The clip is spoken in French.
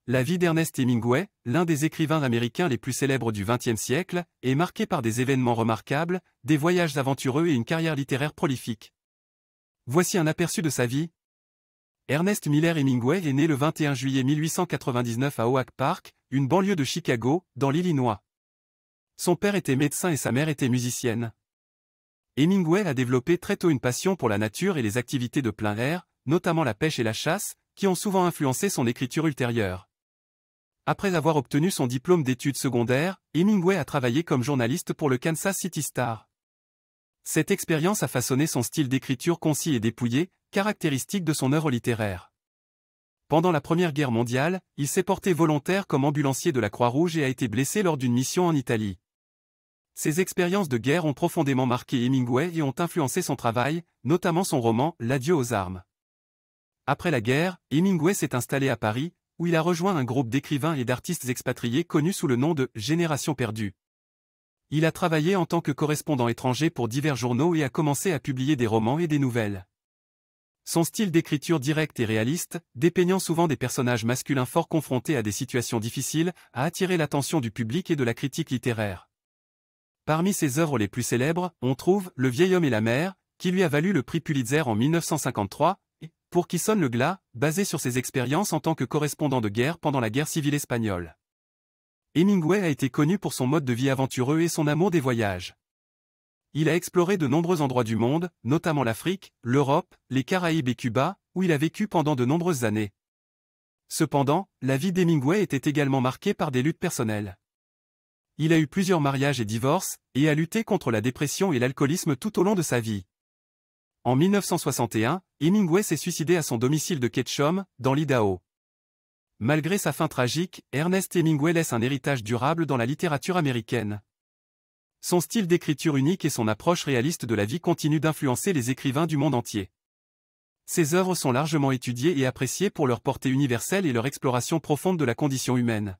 La vie d'Ernest Hemingway, l'un des écrivains américains les plus célèbres du XXe siècle, est marquée par des événements remarquables, des voyages aventureux et une carrière littéraire prolifique. Voici un aperçu de sa vie. Ernest Miller Hemingway est né le 21 juillet 1899 à Oak Park, une banlieue de Chicago, dans l'Illinois. Son père était médecin et sa mère était musicienne. Hemingway a développé très tôt une passion pour la nature et les activités de plein air, notamment la pêche et la chasse, qui ont souvent influencé son écriture ultérieure. Après avoir obtenu son diplôme d'études secondaires, Hemingway a travaillé comme journaliste pour le Kansas City Star. Cette expérience a façonné son style d'écriture concis et dépouillé, caractéristique de son œuvre littéraire. Pendant la Première Guerre mondiale, il s'est porté volontaire comme ambulancier de la Croix-Rouge et a été blessé lors d'une mission en Italie. Ces expériences de guerre ont profondément marqué Hemingway et ont influencé son travail, notamment son roman « L'adieu aux armes ». Après la guerre, Hemingway s'est installé à Paris, où il a rejoint un groupe d'écrivains et d'artistes expatriés connus sous le nom de « Génération perdue ». Il a travaillé en tant que correspondant étranger pour divers journaux et a commencé à publier des romans et des nouvelles. Son style d'écriture direct et réaliste, dépeignant souvent des personnages masculins forts confrontés à des situations difficiles, a attiré l'attention du public et de la critique littéraire. Parmi ses œuvres les plus célèbres, on trouve « Le vieil homme et la mer », qui lui a valu le prix Pulitzer en 1953, et « Pour qui sonne le glas », basé sur ses expériences en tant que correspondant de guerre pendant la guerre civile espagnole. Hemingway a été connu pour son mode de vie aventureux et son amour des voyages. Il a exploré de nombreux endroits du monde, notamment l'Afrique, l'Europe, les Caraïbes et Cuba, où il a vécu pendant de nombreuses années. Cependant, la vie d'Hemingway était également marquée par des luttes personnelles. Il a eu plusieurs mariages et divorces, et a lutté contre la dépression et l'alcoolisme tout au long de sa vie. En 1961, Hemingway s'est suicidé à son domicile de Ketchum, dans l'Idaho. Malgré sa fin tragique, Ernest Hemingway laisse un héritage durable dans la littérature américaine. Son style d'écriture unique et son approche réaliste de la vie continuent d'influencer les écrivains du monde entier. Ses œuvres sont largement étudiées et appréciées pour leur portée universelle et leur exploration profonde de la condition humaine.